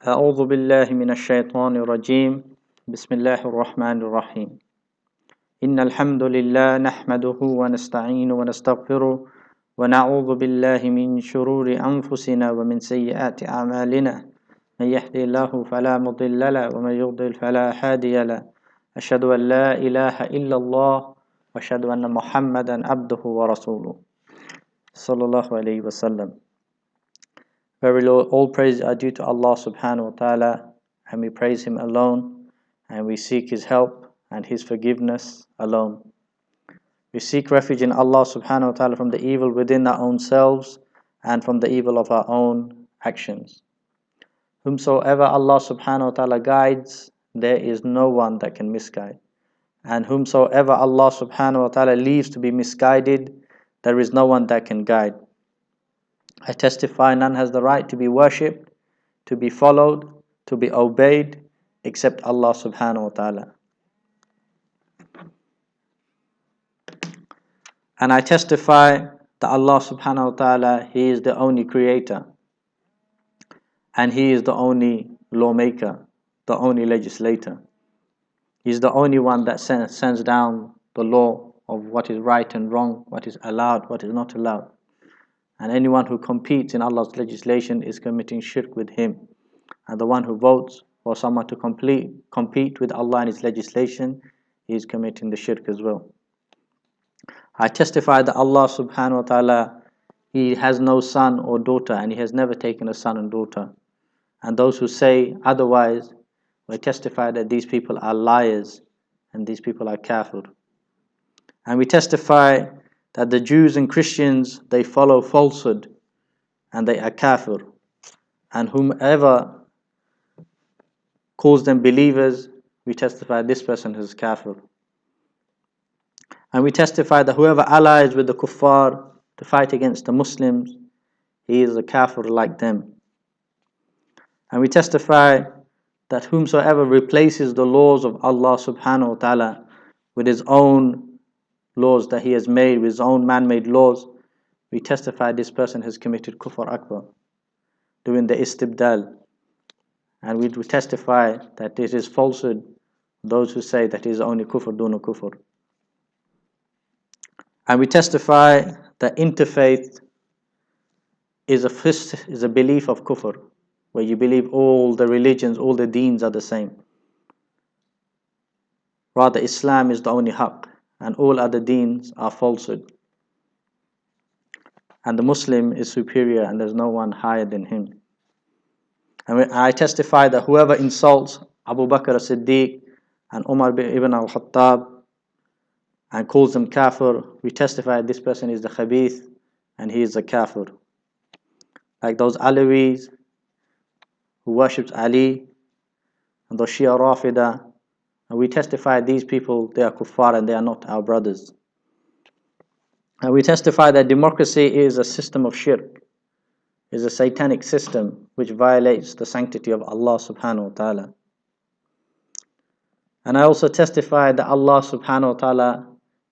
أعوذ بالله من الشيطان الرجيم بسم الله الرحمن الرحيم إن الحمد لله نحمده ونستعين ونستغفره ونعوذ بالله من شرور أنفسنا ومن سيئات أعمالنا من يهدي الله فلا مضل له ومن يضلل فلا هادي له أشهد أن لا إله إلا الله وأشهد أن محمدا عبده ورسوله صلى الله عليه وسلم. Verily, all praise are due to Allah subhanahu wa ta'ala, and we praise Him alone, and we seek His help and His forgiveness alone. We seek refuge in Allah subhanahu wa ta'ala from the evil within our own selves and from the evil of our own actions. Whomsoever Allah subhanahu wa ta'ala guides, there is no one that can misguide. And whomsoever Allah subhanahu wa ta'ala leaves to be misguided, there is no one that can guide. I testify none has the right to be worshipped, to be followed, to be obeyed, except Allah subhanahu wa ta'ala. And I testify that Allah subhanahu wa ta'ala, He is the only creator, and He is the only lawmaker, the only legislator. He is the only one that sends down the law of what is right and wrong, what is allowed, what is not allowed. And anyone who competes in Allah's legislation is committing shirk with Him. And the one who votes for someone to compete with Allah and His legislation is committing the shirk as well. I testify that Allah subhanahu wa ta'ala, He has no son or daughter, and He has never taken a son and daughter. And those who say otherwise, we testify that these people are liars and these people are kafir. And we testify that the Jews and Christians, they follow falsehood and they are kafir. And whomever calls them believers, we testify this person is kafir. And we testify that whoever allies with the kuffar to fight against the Muslims, he is a kafir like them. And we testify that whomsoever replaces the laws of Allah subhanahu wa ta'ala with his own laws that he has made, with his own man-made laws, we testify this person has committed kufr akbar, doing the istibdal. And we testify that it is falsehood, those who say that it is only kufr duna kufr. And we testify that interfaith is a belief of kufr, where you believe all the religions, all the deens are the same. Rather, Islam is the only haqq, and all other deens are falsehood. And the Muslim is superior, and there's no one higher than him. And I testify that whoever insults Abu Bakr as-Siddiq and Umar ibn al-Khattab and calls them kafir, we testify this person is the khabith and he is a kafir. Like those Alawis who worships Ali and those Shia Rafida, and we testify these people, they are kuffar and they are not our brothers. And we testify that democracy is a system of shirk, is a satanic system which violates the sanctity of Allah subhanahu wa ta'ala. And I also testify that Allah subhanahu wa ta'ala,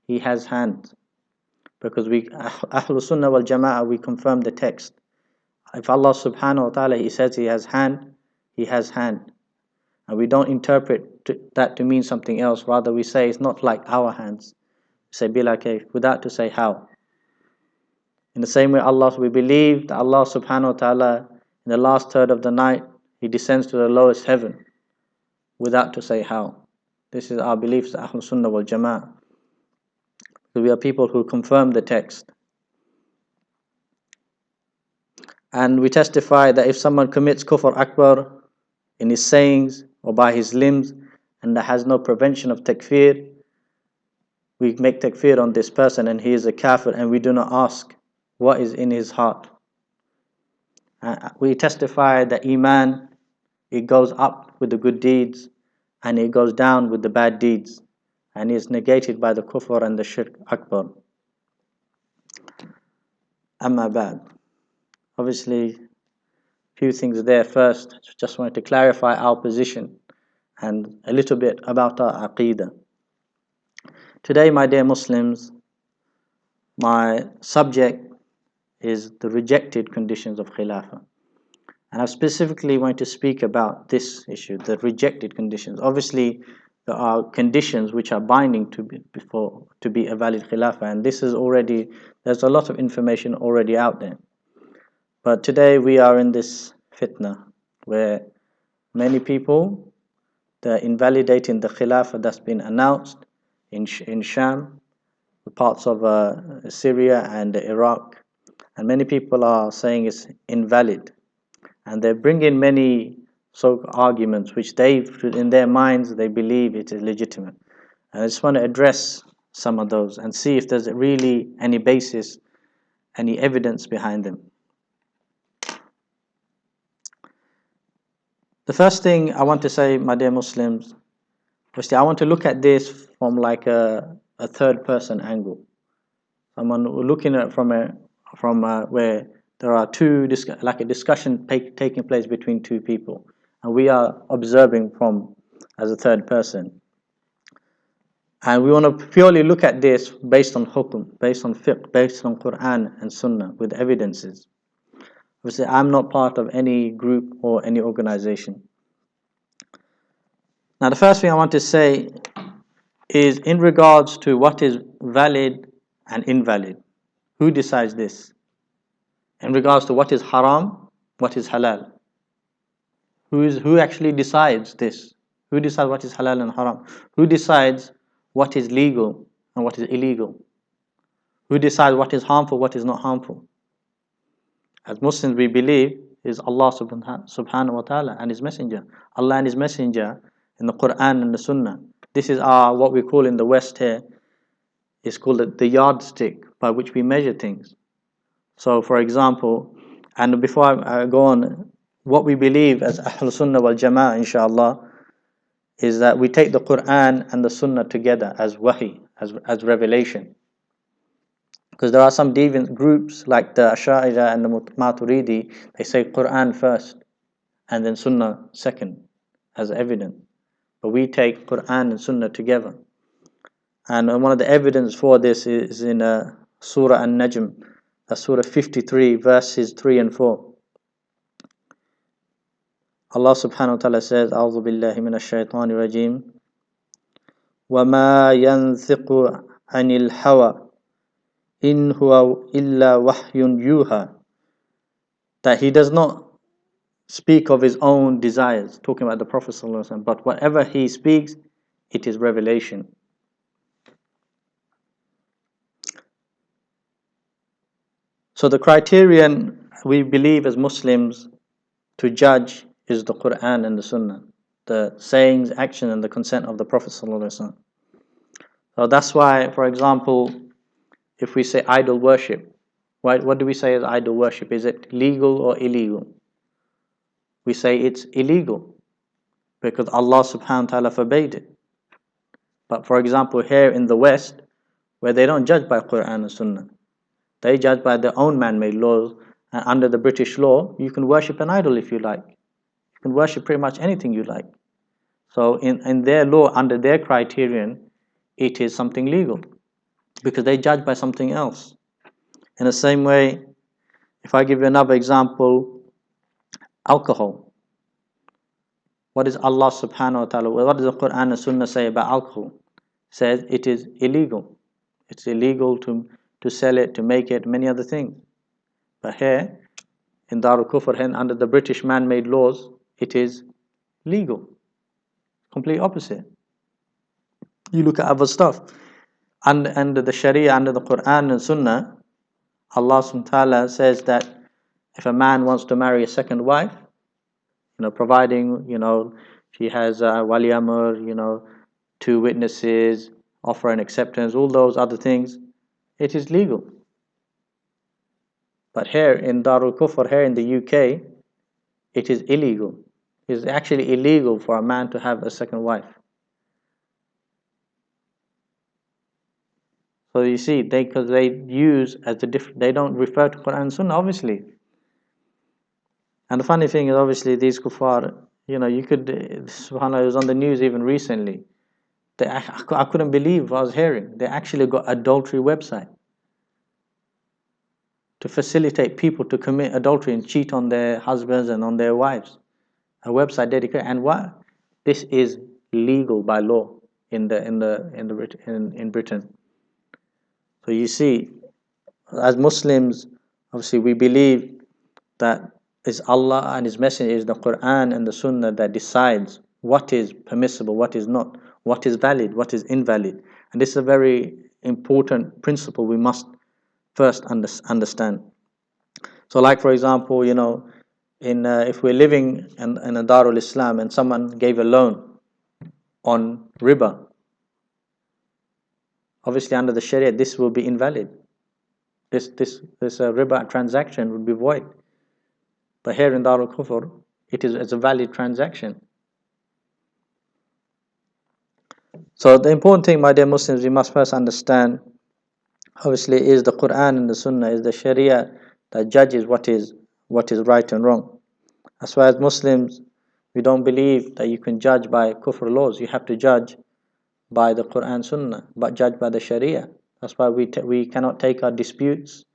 He has hands, because we Ahlul Sunnah wal Jama'ah, we confirm the text. If Allah subhanahu wa ta'ala, He says He has hand, He has hand. And we don't interpret that to mean something else. Rather, we say it's not like our hands. We say bila kayf, without to say how. In the same way, we believe that Allah subhanahu wa ta'ala, in the last third of the night, He descends to the lowest heaven, without to say how. This is our beliefs, Ahlul Sunnah wal Jama'ah. We are people who confirm the text. And we testify that if someone commits kufr akbar in his sayings or by his limbs, and that has no prevention of takfir, we make takfir on this person and he is a kafir, and we do not ask what is in his heart. We testify that iman, it goes up with the good deeds and it goes down with the bad deeds, and is negated by the kufr and the shirk akbar. Amma ba'd. Obviously, few things there. First, just wanted to clarify our position and a little bit about our aqeedah. Today, my dear Muslims, my subject is the rejected conditions of Khilafah. And I specifically want to speak about this issue, the rejected conditions. Obviously, there are conditions which are binding to be a valid Khilafah, and this is already, there's a lot of information already out there. But today we are in this fitna where many people, they're invalidating the Khilafah that's been announced in Sham, the parts of Syria and Iraq, and many people are saying it's invalid. And they bring in many arguments which in their minds, they believe it is legitimate. And I just want to address some of those and see if there's really any basis, any evidence behind them. The first thing I want to say, my dear Muslims, firstly, I want to look at this from like a third person angle. Someone looking at it from where there are like a discussion taking place between two people, and we are observing from as a third person. And we want to purely look at this based on hukum, based on fiqh, based on Quran and Sunnah with evidences. Obviously, I'm not part of any group or any organization. Now, the first thing I want to say is in regards to what is valid and invalid. Who decides this? In regards to what is haram, what is halal? Who actually decides this? Who decides what is halal and haram? Who decides what is legal and what is illegal? Who decides what is harmful, what is not harmful? As Muslims, we believe is Allah subhanahu wa ta'ala and His Messenger. Allah and His Messenger in the Quran and the Sunnah. This is what we call in the West here, is called the yardstick by which we measure things. So, for example, and before I go on, what we believe as Ahlul Sunnah wal Jama'ah, inshallah, is that we take the Quran and the Sunnah together as wahi, as revelation. Because there are some deviant groups like the Ash'ari and the Maturidi, they say Quran first and then Sunnah second as evidence. But we take Quran and Sunnah together. And one of the evidence for this is in Surah An-Najm, Surah 53, verses 3 and 4. Allah subhanahu wa ta'ala says, A'udhu billahi minash shaitanir rajim. وَمَا يَنْثِقُ عَنِ الْهَوَى إِنْ هُوَ إِلَّا وَحْيٌ يُوحَى. That he does not speak of his own desires, talking about the Prophet sallallahu alaihi wasallam, but whatever he speaks, it is revelation. So the criterion we believe as Muslims to judge is the Quran and the Sunnah, the sayings, action, and the consent of the Prophet ﷺ. So that's why, for example, if we say idol worship, what do we say as idol worship? Is it legal or illegal? We say it's illegal because Allah subhanahu wa ta'ala forbade it. But for example, here in the West, where they don't judge by Quran and Sunnah, they judge by their own man-made laws, and under the British law, you can worship an idol if you like. You can worship pretty much anything you like. So in their law, under their criterion, it is something legal because they judge by something else. In the same way, if I give you another example, alcohol. What is Allah subhanahu wa ta'ala, what does the Quran and Sunnah say about alcohol? It says it is illegal. It's illegal to sell it, to make it, many other things. But here, in Darul Kufr, under the British man-made laws, it is legal. Complete opposite. You look at other stuff. Under the Sharia, under the Quran and Sunnah, Allah subhanahu wa ta'ala says that if a man wants to marry a second wife, providing, she has wali amr, 2 witnesses, offer and acceptance, all those other things, it is legal. But here in Darul Kufr, here in the UK, it is illegal. It's actually illegal for a man to have a second wife. So you see, because they use as they don't refer to Quran and Sunnah, obviously. And the funny thing is, obviously, these kuffar, you could, subhanAllah, it was on the news even recently. I couldn't believe what I was hearing. They actually got adultery website. to facilitate people to commit adultery and cheat on their husbands and on their wives. A website dedicated, and what? This is legal by law in Britain. So you see, as Muslims, obviously we believe that it's Allah and His Messenger, is the Quran and the Sunnah that decides what is permissible, what is not, what is valid, what is invalid. And this is a very important principle we must first understand. So like for example, if we're living in a Darul Islam and someone gave a loan on riba, obviously under the Sharia this will be invalid. This riba transaction would be void. But here in Darul Kufr, it's a valid transaction. So the important thing, my dear Muslims, we must first understand, obviously, is the Quran and the Sunnah, is the Sharia that judges what is right and wrong. As far as Muslims, we don't believe that you can judge by kufr laws. You have to judge by the Quran Sunnah, but judge by the Sharia. That's why we cannot take our disputes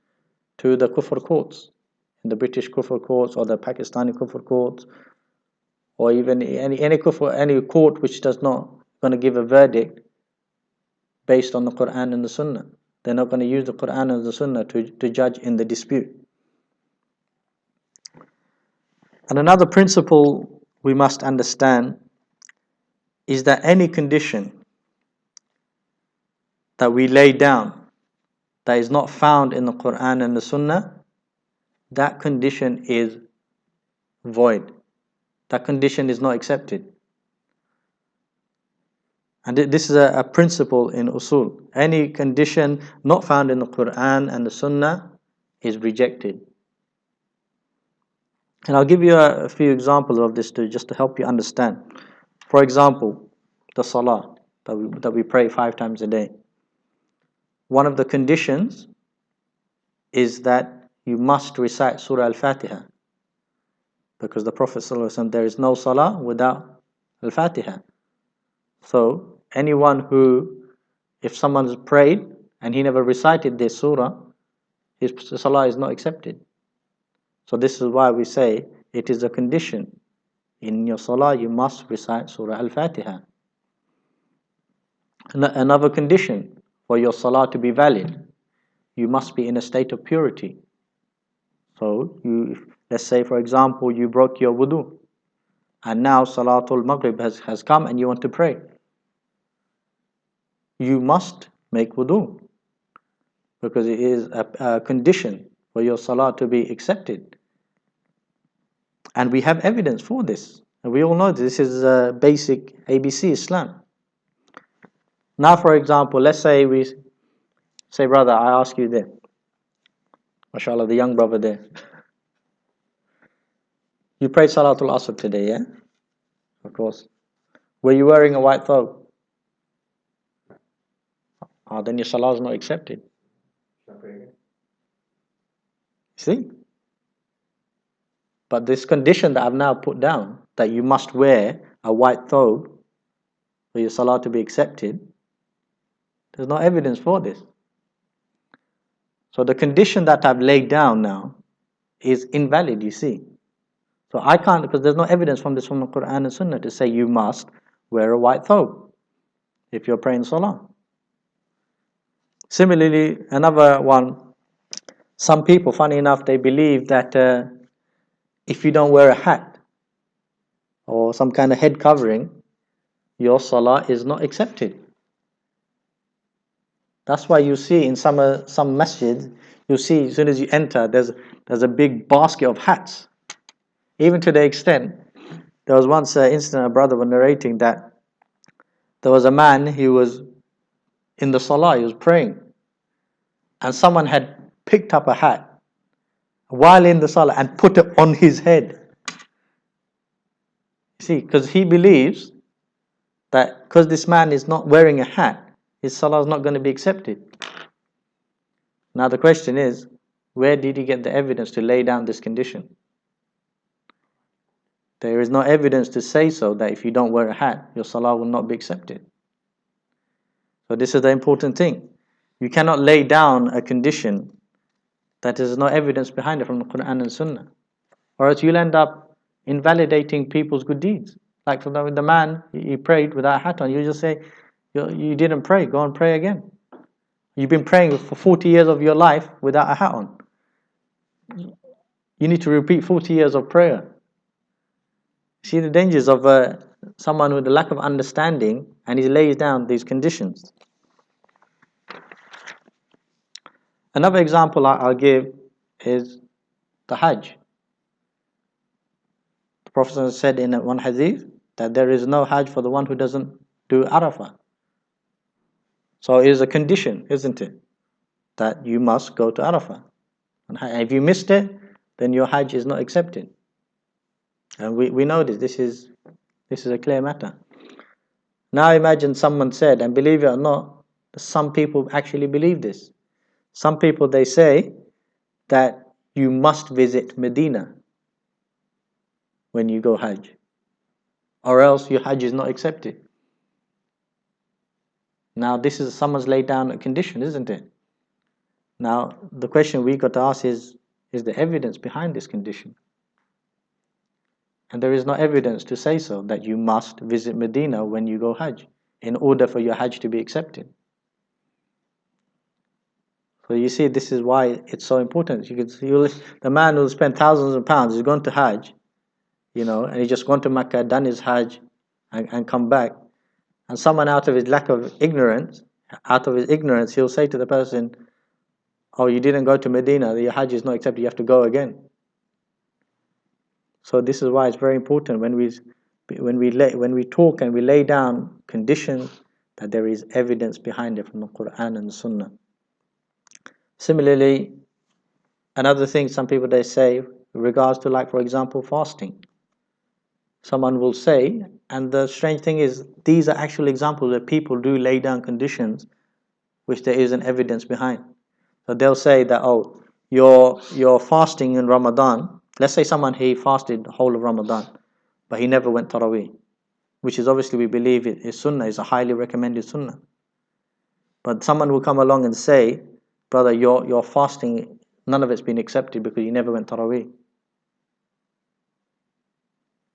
to the kufr courts, in the British kufr courts or the Pakistani kufr courts, or even any court which does not going to give a verdict based on the Quran and the Sunnah. They're not going to use the Quran and the Sunnah to judge in the dispute. And another principle we must understand is that any condition that we lay down that is not found in the Quran and the Sunnah, that condition is void. That condition is not accepted. And this is a principle in usul. Any condition not found in the Quran and the Sunnah is rejected. And I'll give you a few examples of this just to help you understand. For example, the salah that we pray 5 times a day. One of the conditions is that you must recite Surah Al-Fatiha, because the Prophet ﷺ, there is no salah without Al-Fatiha. So anyone who, if someone's prayed and he never recited this surah, his salah is not accepted. So this is why we say it is a condition. In your salah you must recite Surah Al-Fatiha. Another condition for your salah to be valid, you must be in a state of purity. So let's say for example you broke your wudu, and now Salatul Maghrib has come and you want to pray. You must make wudu, because it is a condition for your salah to be accepted. And we have evidence for this. And we all know this is basic ABC Islam. Now for example, let's say we say, brother, I ask you there, mashallah, the young brother there, you prayed Salatul Asr today, yeah? Of course. Were you wearing a white thobe? Then your salah is not accepted. See? But this condition that I've now put down, that you must wear a white thobe for your salah to be accepted, there's no evidence for this. So the condition that I've laid down now is invalid, you see. So I can't, because there's no evidence from the Quran and Sunnah to say you must wear a white thobe if you're praying salah. Similarly, another one, some people, funny enough, they believe that if you don't wear a hat or some kind of head covering, your salah is not accepted. That's why you see in some masjids, you see as soon as you enter, there's a big basket of hats. Even to the extent, there was once an incident, a brother was narrating that there was a man, he was in the salah, he was praying, and someone had picked up a hat while in the salah and put it on his head. See, because he believes that because this man is not wearing a hat, his salah is not going to be accepted. Now the question is, where did he get the evidence to lay down this condition? There is no evidence to say so, that if you don't wear a hat, your salah will not be accepted. So this is the important thing. You cannot lay down a condition that there's no evidence behind it from the Quran and Sunnah. Or else you'll end up invalidating people's good deeds. Like for the man, he prayed without a hat on. You just say, you didn't pray, go and pray again. You've been praying for 40 years of your life without a hat on. You need to repeat 40 years of prayer. See the dangers of someone with a lack of understanding, and he lays down these conditions. Another example I'll give is the Hajj. The Prophet said in one hadith that there is no Hajj for the one who doesn't do Arafah. So it is a condition, isn't it, that you must go to Arafah. And if you missed it, then your Hajj is not accepted. And we know this is a clear matter. Now imagine someone said, and believe it or not, some people actually believe this. Some people, they say that you must visit Medina when you go Hajj, or else your Hajj is not accepted. Now this is someone's laid down a condition, isn't it? Now the question we got to ask is there evidence behind this condition? And there is no evidence to say so, that you must visit Medina when you go Hajj in order for your Hajj to be accepted. So you see, this is why it's so important. You can see the man who spent thousands of pounds is gone to Hajj, and he just gone to Mecca, done his Hajj, and come back. And someone out of his ignorance, he'll say to the person, "Oh, you didn't go to Medina. Your Hajj is not accepted. You have to go again." So this is why it's very important when we talk and we lay down conditions that there is evidence behind it from the Quran and the Sunnah. Similarly, another thing some people they say in regards to, like for example, fasting. Someone will say, and the strange thing is, these are actual examples where people do lay down conditions which there isn't evidence behind. So they'll say that, oh, you're fasting in Ramadan. Let's say someone, he fasted the whole of Ramadan, but he never went Taraweeh, which is obviously we believe it is Sunnah, is a highly recommended Sunnah. But someone will come along and say, brother, your fasting, none of it's been accepted because you never went Taraweeh.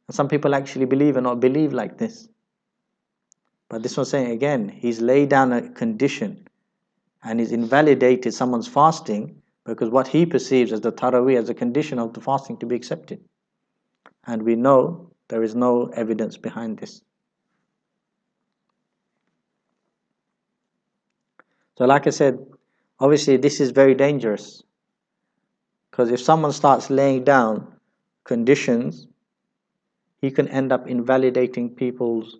And some people actually believe and not believe like this. But this one's saying again, he's laid down a condition and he's invalidated someone's fasting because what he perceives as the Taraweeh as a condition of the fasting to be accepted. And we know there is no evidence behind this. So like I said, obviously this is very dangerous, because if someone starts laying down conditions, he can end up invalidating people's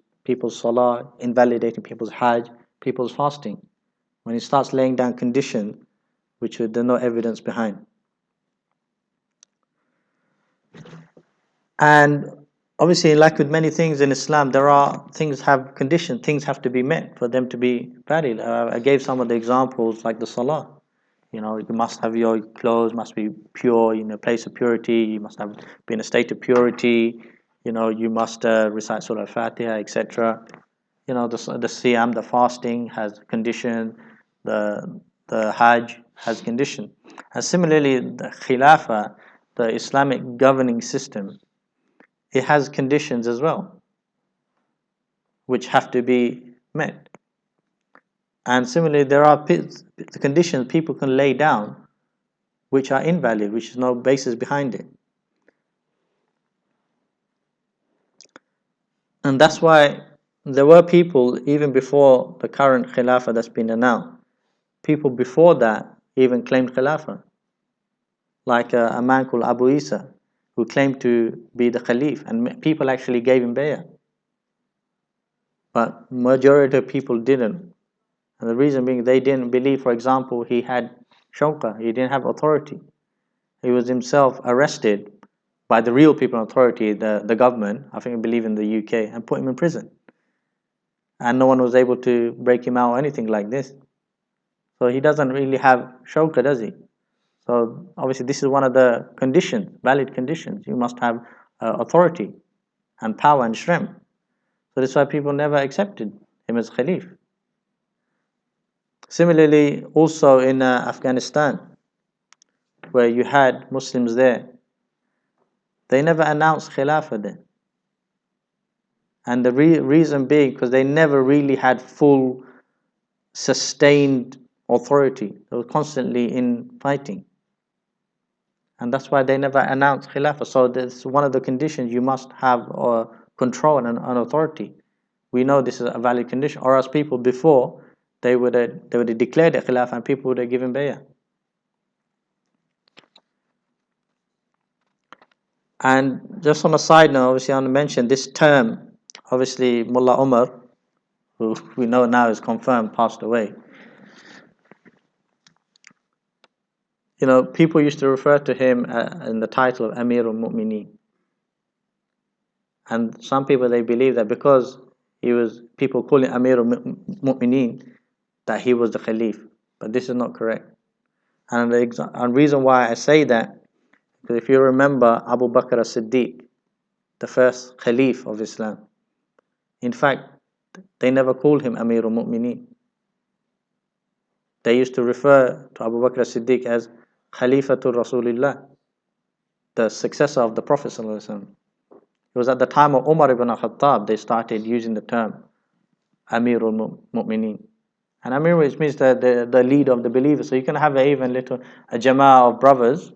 salah, invalidating people's hajj, people's fasting, when he starts laying down conditions which there's no evidence behind. And obviously, like with many things in Islam, things have conditions, things have to be met for them to be valid. I gave some of the examples, like the salah. You must have your clothes must be pure, in a place of purity. You must be in a state of purity. You must recite Surah Al-Fatiha, etc. The Siyam, the fasting, has condition. The Hajj has condition. And similarly, the Khilafah, the Islamic governing system, it has conditions as well, which have to be met. And similarly, there are the conditions people can lay down which are invalid, which is no basis behind it. And that's why there were people, even before the current Khilafah that's been announced, people before that even claimed Khilafah. Like a man called Abu Isa, who claimed to be the Khalif, and people actually gave him bay'ah. But majority of people didn't. And the reason being, they didn't believe, for example, he had shawqa, he didn't have authority. He was himself arrested by the real people in authority, the government, I think I believe in the UK, and put him in prison. And no one was able to break him out or anything like this. So he doesn't really have shawqa, does he? So obviously this is one of the conditions, valid conditions. You must have authority and power and strength. So that's why people never accepted him as Khalif. Similarly, also in Afghanistan, where you had Muslims there, they never announced Khilafah then. And the reason being, because they never really had full, sustained authority. They were constantly in fighting. And that's why they never announced Khilafah. So that's one of the conditions, you must have control and authority. We know this is a valid condition. Or else people before, they would have declared it Khilafah and people would have given bay'ah. And just on a side note, obviously I want to mention this term, obviously Mullah Umar, who we know now is confirmed, passed away. You know, people used to refer to him in the title of Amir al-Mu'mineen. And some people, they believe that because people call him Amir al-Mu'mineen, that he was the Khalif. But this is not correct. And the reason why I say that, because if you remember Abu Bakr as-Siddiq, the first Khalif of Islam, in fact, they never called him Amir al-Mu'mineen. They used to refer to Abu Bakr as-Siddiq as Khalifatul Rasulillah, the successor of the Prophet ﷺ. It was at the time of Umar ibn al-Khattab they started using the term Amir al-Mu'mineen. And Amir means the leader of the believers. So you can have a jama'ah of brothers,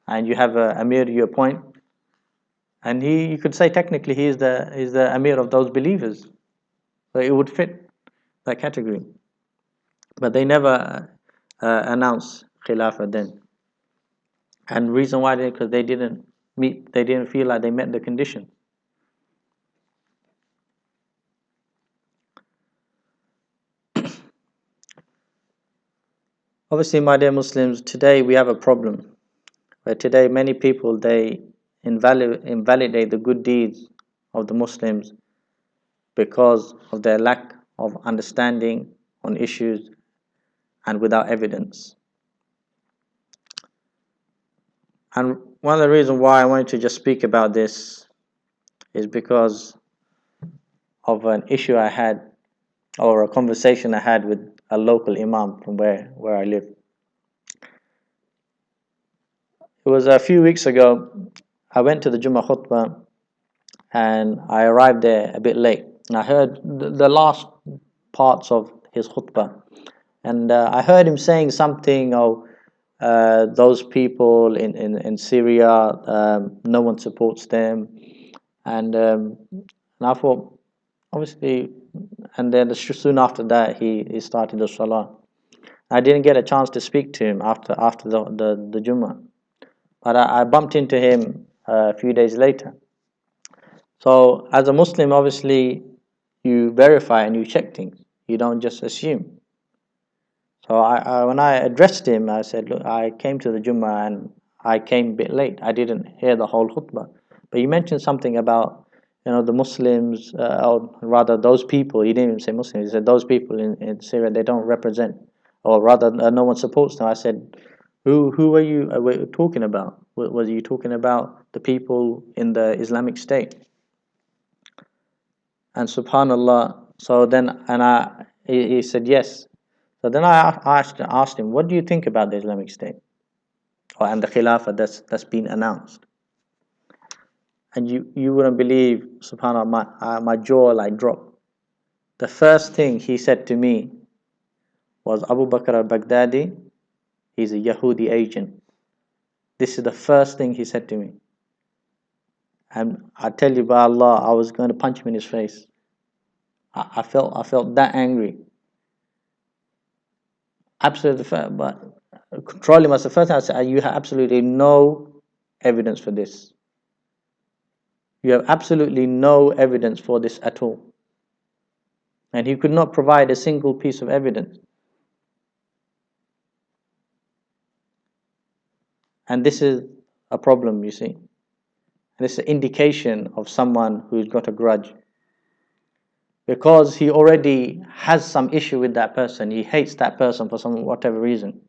and you have a Amir you appoint, and you could say technically he is the Amir of those believers. So it would fit that category. But they never announced Khilafah then. And the reason why, because they didn't feel like they met the condition. Obviously, my dear Muslims, today we have a problem. Where today many people, they invalidate the good deeds of the Muslims because of their lack of understanding on issues and without evidence. And one of the reasons why I wanted to just speak about this is because of an issue I had, or a conversation I had with a local imam from where I live. It was a few weeks ago. I went to the Jummah khutbah and I arrived there a bit late. And I heard the last parts of his khutbah, and I heard him saying something of those people in Syria, no one supports them, and I thought, obviously, and then soon after that he started the salah. I didn't get a chance to speak to him after the Jummah, but I bumped into him a few days later. So as a Muslim, obviously, you verify and you check things. You don't just assume. So when I addressed him, I said, look, I came to the Jummah and I came a bit late. I didn't hear the whole khutbah. But you mentioned something about, the Muslims, or rather those people. He didn't even say Muslims. He said those people in Syria, they don't represent, or rather no one supports them. I said, who are you talking about? Was you talking about the people in the Islamic State? And subhanallah, so then, he said yes. So then I asked him, what do you think about the Islamic State? And the Khilafah that's been announced? And you wouldn't believe, subhanallah, my jaw like dropped. The first thing he said to me was, Abu Bakr al-Baghdadi, he's a Yahudi agent. This is the first thing he said to me. And I tell you by Allah, I was going to punch him in his face. I felt that angry. Absolutely fair, but controlling myself. First thing I said, you have absolutely no evidence for this. You have absolutely no evidence for this at all. And he could not provide a single piece of evidence. And this is a problem, you see. And it's an indication of someone who's got a grudge. Because he already has some issue with that person. He hates that person for whatever reason.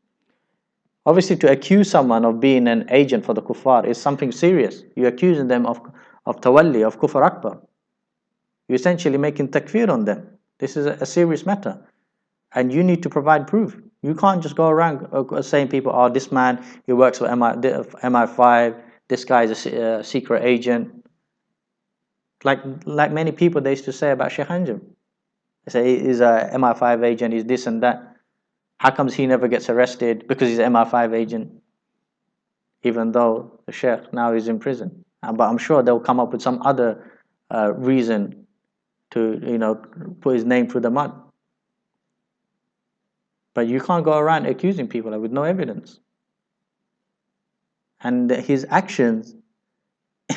Obviously, to accuse someone of being an agent for the kuffar is something serious. You're accusing them of tawalli, of kufr akbar. You're essentially making takfir on them. This is a serious matter. And you need to provide proof. You can't just go around saying people, oh, this man, he works for MI5, this guy is a secret agent. Like many people they used to say about Sheikh Hanjum. They say he's a MI5 agent, he's this and that. How comes he never gets arrested? Because he's an MI5 agent, even though the Sheikh now is in prison. But I'm sure they'll come up with some other reason to, put his name through the mud. But you can't go around accusing people with no evidence. And his actions,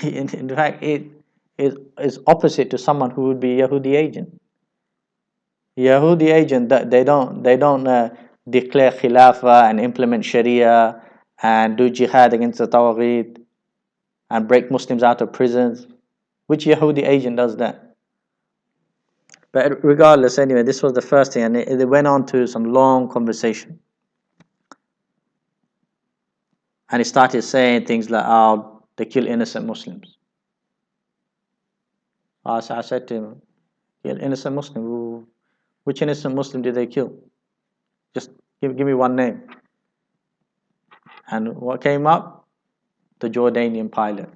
in fact, it is opposite to someone who would be a Yahudi agent. Yahudi agent, that they don't declare Khilafah and implement Sharia and do jihad against the Tawagheed and break Muslims out of prisons. Which Yahudi agent does that? But regardless, anyway, this was the first thing, and it went on to some long conversation. And he started saying things like, oh, they kill innocent Muslims. I said to him, kill innocent Muslim? Which innocent Muslim did they kill? Just give me one name. And what came up? The Jordanian pilot.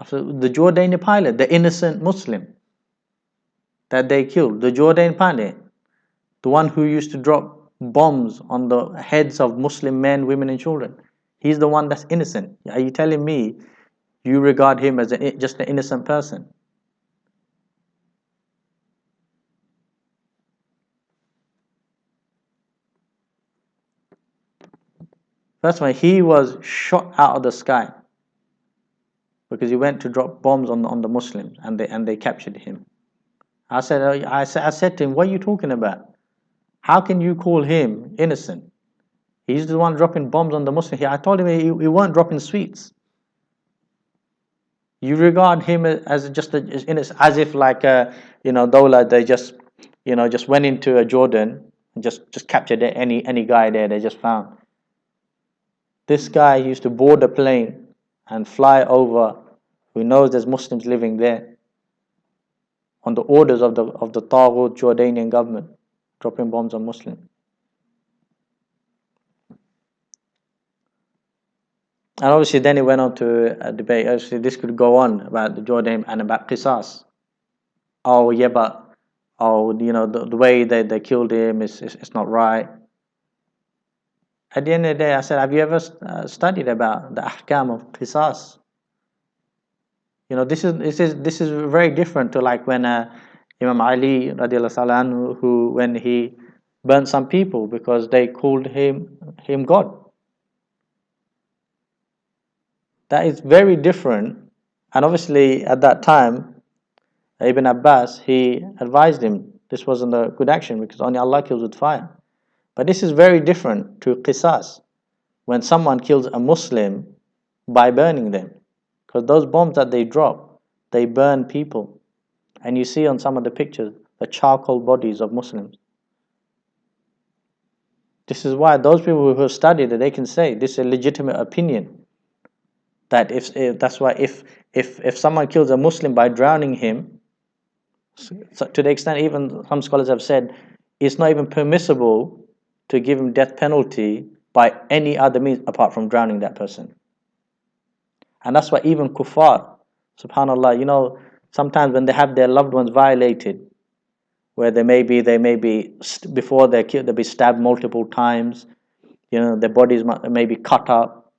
After the Jordanian pilot, the innocent Muslim that they killed, the Jordanian pilot, the one who used to drop bombs on the heads of Muslim men, women and children, he's the one that's innocent. Are you telling me you regard him as just an innocent person? First of all, he was shot out of the sky because he went to drop bombs on the Muslims, and they captured him. I said to him, what are you talking about? How can you call him innocent? He's the one dropping bombs on the Muslims. I told him he weren't dropping sweets. You regard him as just innocent, as if like Dawla, they just just went into a Jordan and just captured any guy there they just found. This guy used to board a plane and fly over, who knows there's Muslims living there, on the orders of the Taghut Jordanian government, dropping bombs on Muslims. And obviously then it went on to a debate. Obviously this could go on about the Jordan and about Qisas. Oh yeah, but the way they killed him is not right. At the end of the day, I said, have you ever studied about the ahkam of Qisas? This is very different to like when Imam Ali radiallahu anhu, who when he burnt some people because they called him God. That is very different. And obviously at that time, Ibn Abbas, he advised him this wasn't a good action because only Allah kills with fire. But this is very different to Qisas, when someone kills a Muslim by burning them. Because those bombs that they drop, they burn people. And you see on some of the pictures, the charcoal bodies of Muslims. This is why those people who have studied it, they can say this is a legitimate opinion. That that's why if someone kills a Muslim by drowning him, so to the extent even some scholars have said it's not even permissible to give him death penalty by any other means apart from drowning that person. And that's why even kuffar, subhanallah, sometimes when they have their loved ones violated, where they may be before they're killed, they'll be stabbed multiple times, their bodies may be cut up,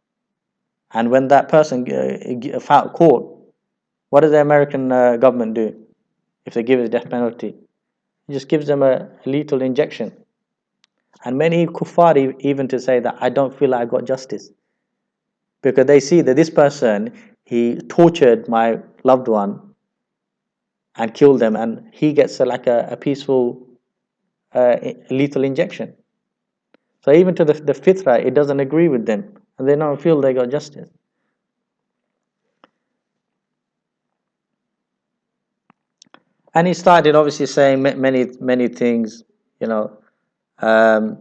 and when that person found caught, what does the American government do? If they give a death penalty, it just gives them a lethal injection. And many kuffar even to say that I don't feel like I got justice, because they see that this person, he tortured my loved one and killed them, and he gets like a peaceful lethal injection. So even to the fitra, it doesn't agree with them, and they don't feel they got justice. And he started obviously saying many things, I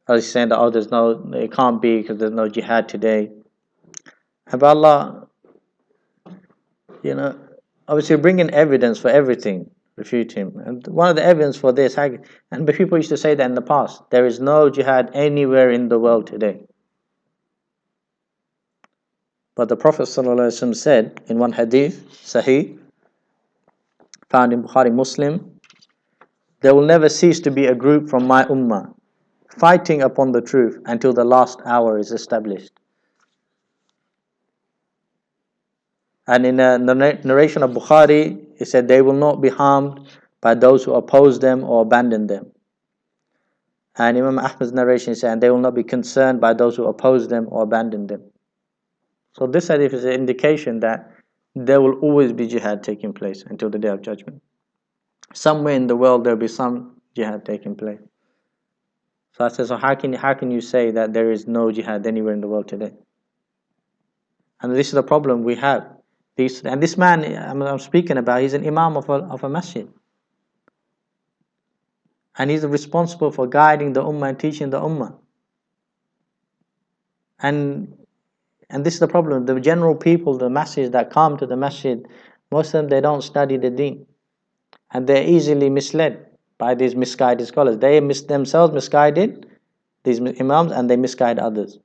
was saying that it can't be because there's no jihad today. And by Allah, obviously bringing evidence for everything refute him. And one of the evidence for this, and people used to say that in the past, there is no jihad anywhere in the world today. But the Prophet ﷺ said in one hadith, Sahih, found in Bukhari Muslim, there will never cease to be a group from my ummah fighting upon the truth until the last hour is established. And in a narration of Bukhari, he said, they will not be harmed by those who oppose them or abandon them. And Imam Ahmad's narration said, and they will not be concerned by those who oppose them or abandon them. So this hadith is an indication that there will always be jihad taking place until the Day of Judgment. Somewhere in the world there will be some jihad taking place. So I said, so how can you say that there is no jihad anywhere in the world today? And this is the problem we have. This man I'm speaking about, he's an imam of a masjid. And he's responsible for guiding the ummah and teaching the ummah. And this is the problem. The general people, the masses that come to the masjid, most of them, they don't study the deen. And they're easily misled by these misguided scholars. They themselves misguided these imams, and they misguide others.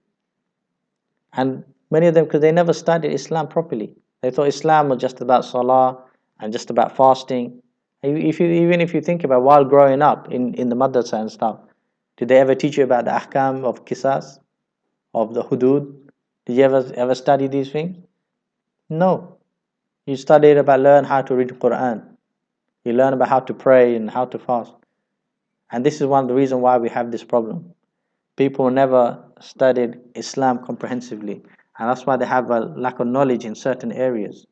And many of them, because they never studied Islam properly. They thought Islam was just about salah and just about fasting. Even if you think about while growing up in the madrasa and stuff, did they ever teach you about the ahkam of qisas, of the hudud? Did you ever study these things? No. You studied about learn how to read the Quran. You learn about how to pray and how to fast. And this is one of the reasons why we have this problem. People never studied Islam comprehensively. And that's why they have a lack of knowledge in certain areas.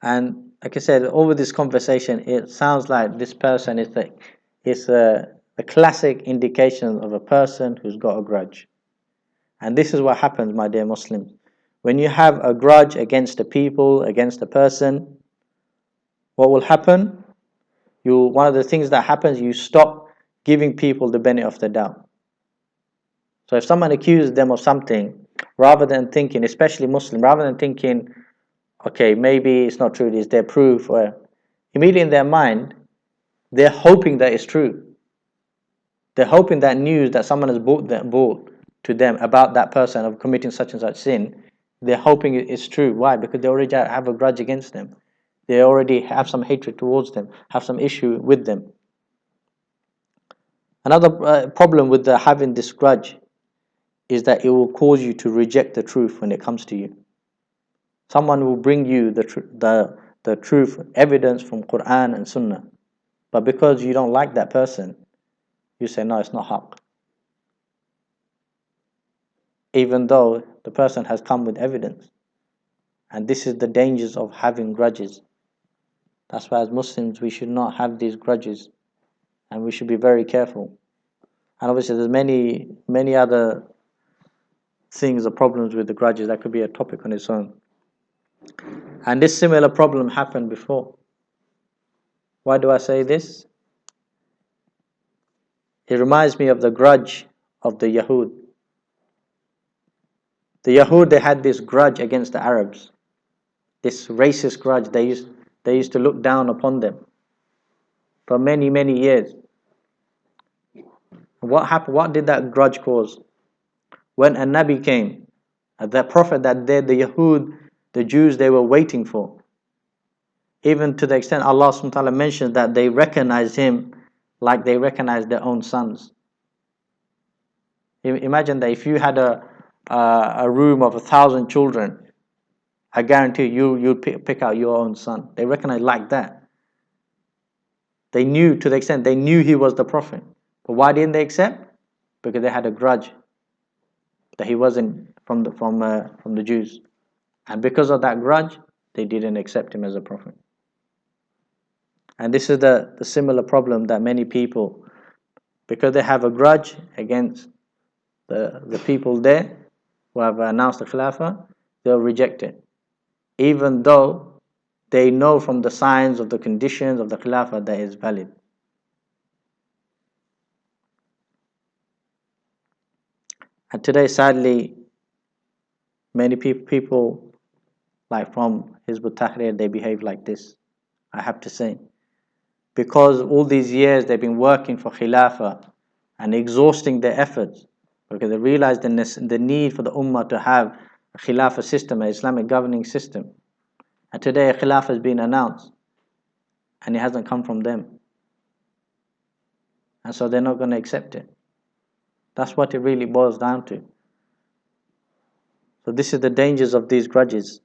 And like I said, over this conversation, it sounds like this person is a classic indication of a person who's got a grudge. And this is what happens, my dear Muslims. When you have a grudge against a people, against a person, what will happen? One of the things that happens, you stop giving people the benefit of the doubt. So if someone accuses them of something, rather than thinking, especially Muslim, rather than thinking, okay, maybe it's not true, is there proof? Or immediately in their mind, they're hoping that it's true. They're hoping that news that someone has brought to them about that person of committing such and such sin, they're hoping it's true. Why? Because they already have a grudge against them. They already have some hatred towards them, have some issue with them. Another problem with having this grudge is that it will cause you to reject the truth when it comes to you. Someone will bring you the truth, evidence from Quran and Sunnah. But because you don't like that person, you say, no, it's not haqq. Even though the person has come with evidence. And this is the dangers of having grudges. That's why as Muslims we should not have these grudges. And we should be very careful. And obviously there's many other things or problems with the grudges. That could be a topic on its own. And this similar problem happened before. Why do I say this? It reminds me of the grudge of the Yahud. The Yahud, they had this grudge against the Arabs. This racist grudge. They used to look down upon them for many, many years. What happened? What did that grudge cause? When a Nabi came, the Prophet that the Yahud, the Jews, they were waiting for. Even to the extent Allah subhanahu wa ta'ala mentions that they recognized him like they recognized their own sons. Imagine that if you had a room of 1,000 children, I guarantee you'd pick out your own son. They recognize like that. They knew, to the extent they knew he was the Prophet. But why didn't they accept? Because they had a grudge that he wasn't from the Jews. And because of that grudge, they didn't accept him as a Prophet. And this is the similar problem that many people, because they have a grudge against the people there who have announced the Khilafah, they'll reject it. Even though they know from the signs of the conditions of the Khilafah that is valid. And today, sadly, Many people like from Hizb ut-Tahrir, they behave like this, I have to say. Because all these years they've been working for Khilafah and exhausting their efforts, because they realize the need for the Ummah to have a Khilafah system, an Islamic governing system. And today a Khilafah has been announced, and it hasn't come from them. And so they're not going to accept it. That's what it really boils down to. So this is the dangers of these grudges.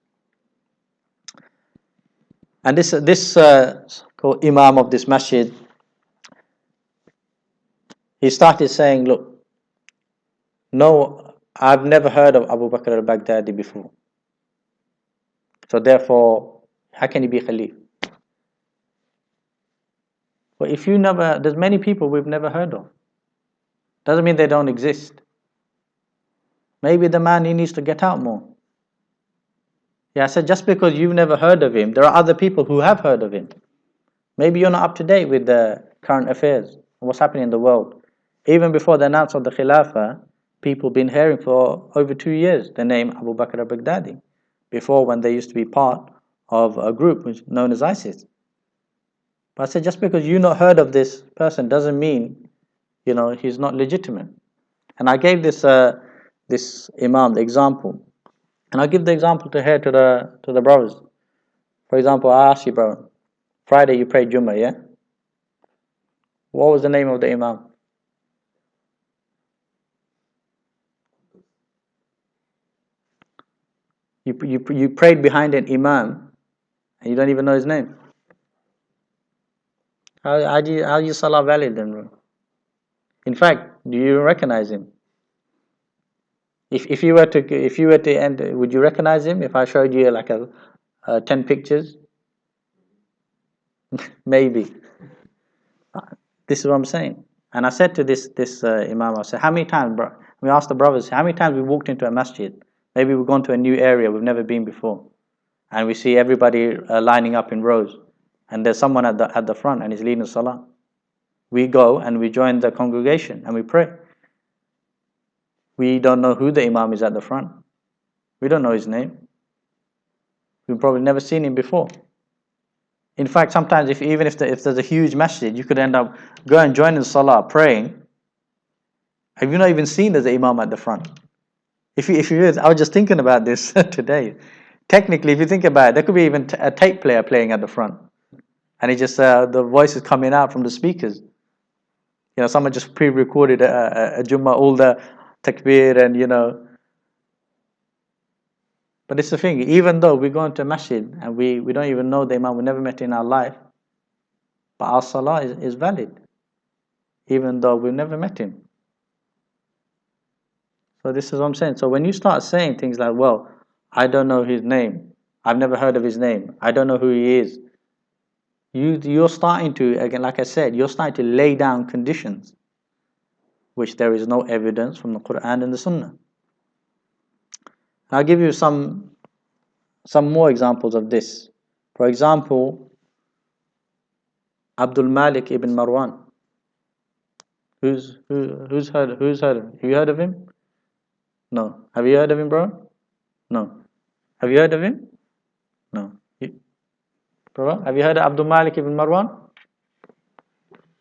And this Imam of this masjid, he started saying, look, no, I've never heard of Abu Bakr al-Baghdadi before. So therefore, how can he be Khalif? Well, if you never, there's many people we've never heard of. Doesn't mean they don't exist. Maybe the man, he needs to get out more. Yeah, I said, just because you've never heard of him, there are other people who have heard of him. Maybe you're not up to date with the current affairs, what's happening in the world. Even before the announcement of the Khilafah, people have been hearing for over 2 years the name Abu Bakr al-Baghdadi. Before, when they used to be part of a group which is known as ISIS. But I said, just because you've not heard of this person doesn't mean, he's not legitimate. And I gave this Imam the example. And I'll give the example to the brothers. For example, I ask you, bro, Friday you prayed Jummah, yeah? What was the name of the Imam? You prayed behind an Imam and you don't even know his name. How you Salah valid then, bro? In fact, do you recognize him? If you were to end, would you recognize him if I showed you like 10 pictures? Maybe. This is what I'm saying. And I said to this Imam, I said, how many times, bro? We asked the brothers, how many times we walked into a masjid? Maybe we've gone to a new area we've never been before, and we see everybody lining up in rows, and there's someone at the front and he's leading Salah. We go and we join the congregation and we pray. We don't know who the Imam is at the front. We don't know his name. We've probably never seen him before. In fact, sometimes if there's a huge masjid, you could end up going and joining Salah, praying. Have you not even seen there's an Imam at the front? If you I was just thinking about this today. Technically, if you think about it, there could be even a tape player playing at the front, and it just the voice is coming out from the speakers. Someone just pre-recorded a Jummah, all the takbir and. But it's the thing, even though we go into a masjid and we don't even know the Imam, we never met in our life, but our Salah is valid, even though we've never met him. So this is what I'm saying. So when you start saying things like, well, I don't know his name, I've never heard of his name, I don't know who he is, you're starting to, again, like I said, you're starting to lay down conditions which there is no evidence from the Quran and the Sunnah. I'll give you some more examples of this. For example, Abdul Malik ibn Marwan. Who's heard of him? Have you heard of him? No. Have you heard of him, bro? No. Have you heard of him? No. Bro, have you heard of Abdul Malik ibn Marwan?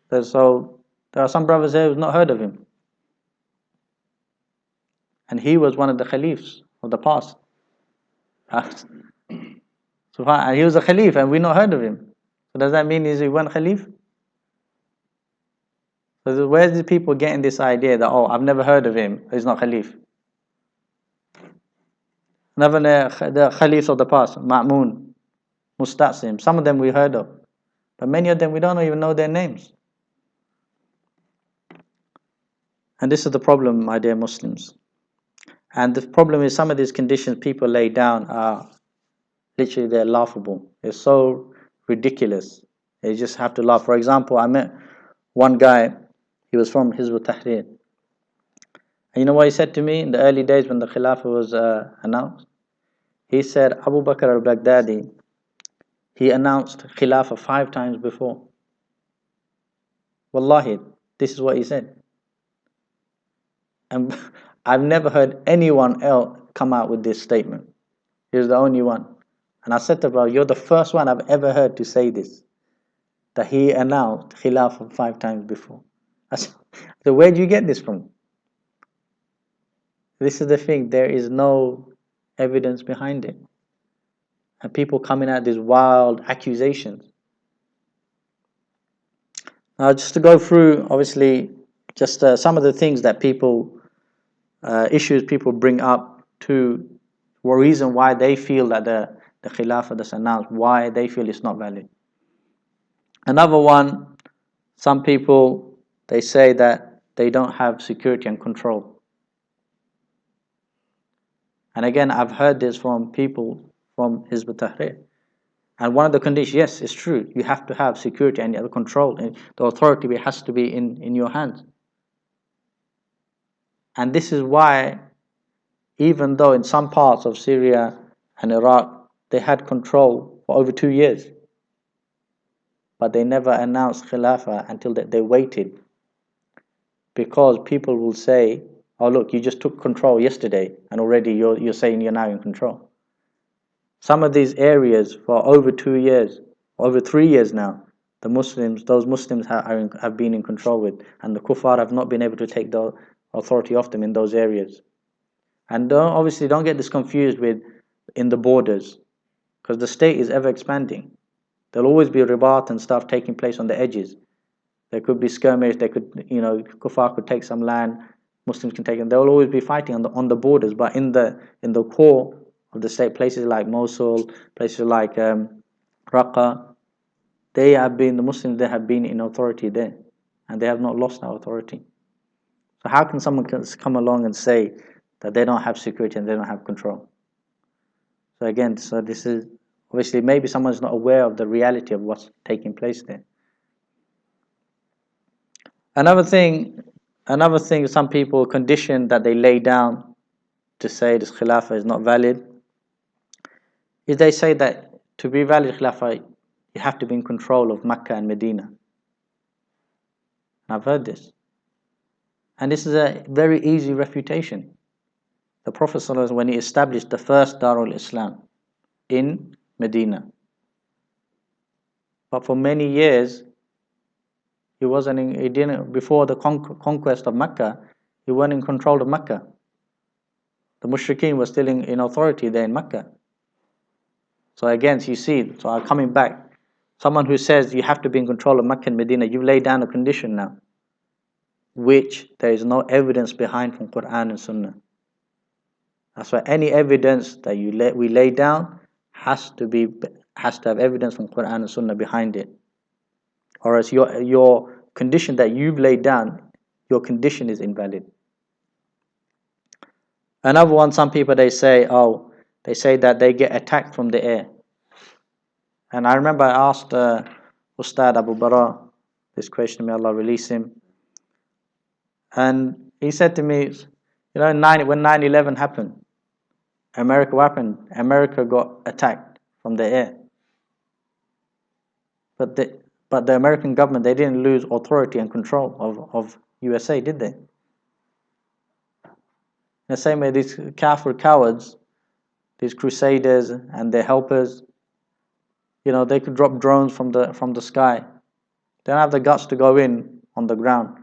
So there are some brothers here who've not heard of him. And he was one of the Khalifs of the past. So he was a Khalif and we not heard of him. So does that mean he one Khalif? So where's the people getting this idea that, I've never heard of him, he's not Khalif? Never the Khalifs of the past, Ma'mun, Musta'sim, some of them we heard of. But many of them we don't even know their names. And this is the problem, my dear Muslims. And the problem is some of these conditions people lay down are literally, they're laughable. It's so ridiculous. You just have to laugh. For example, I met one guy, he was from Hizb ut-Tahrir. And you know what he said to me in the early days when the Khilafah was announced? He said, Abu Bakr al-Baghdadi, he announced Khilafah 5 times before. Wallahi, this is what he said. And I've never heard anyone else come out with this statement. He was the only one. And I said to him, bro, you're the first one I've ever heard to say this, that he announced Khilafah 5 times before. I said, so where do you get this from? This is the thing, there is no evidence behind it. And people coming out these wild accusations. Now, just to go through, obviously, just some of the things that people, issues people bring up to, or reason why they feel that the Khilafah that's announced, why they feel it's not valid. Another one, some people, they say that they don't have security and control. And again, I've heard this from people from Hizb ut-Tahrir. And one of the conditions, yes, it's true, you have to have security and control. The authority has to be in your hands. And this is why, even though in some parts of Syria and Iraq, they had control for over 2 years, but they never announced Khilafah until they waited. Because people will say, oh look, you just took control yesterday and already you're saying you're now in control. Some of these areas for over 2 years, over 3 years now, the Muslims, those Muslims have been in control with, and the kuffar have not been able to take the authority off them in those areas. And obviously don't get this confused with in the borders, because the state is ever expanding. There'll always be ribat and stuff taking place on the edges. There could be skirmish, they could, kuffar could take some land, Muslims can take it. There will always be fighting on the borders, but in the core of the state, places like Mosul, places like Raqqa, the Muslims, they have been in authority there, and they have not lost our authority. So how can someone come along and say that they don't have security and they don't have control? So again, this is obviously, maybe someone's not aware of the reality of what's taking place there. Another thing, some people condition that they lay down to say this Khilafah is not valid, is they say that to be valid Khilafah, you have to be in control of Mecca and Medina. And I've heard this. And this is a very easy refutation. The Prophet ﷺ, when he established the first Darul Islam in Medina, but for many years, before the conquest of Mecca, he wasn't in control of Mecca. The mushrikeen were still in authority there in Mecca. So again, you see, so coming back, someone who says you have to be in control of Mecca and Medina, you lay down a condition now, which there is no evidence behind from Quran and Sunnah. That's why any evidence that we lay down has to have evidence from Quran and Sunnah behind it. Or else your condition that you've laid down, your condition is invalid. Another one, some people they say that they get attacked from the air. And I remember I asked Ustad Abu Bara this question, may Allah release him. And he said to me, when 9/11 happened, America got attacked from the air. But the American government, they didn't lose authority and control of USA, did they? In the same way, these kafir cowards, these crusaders and their helpers, they could drop drones from the sky. They don't have the guts to go in on the ground.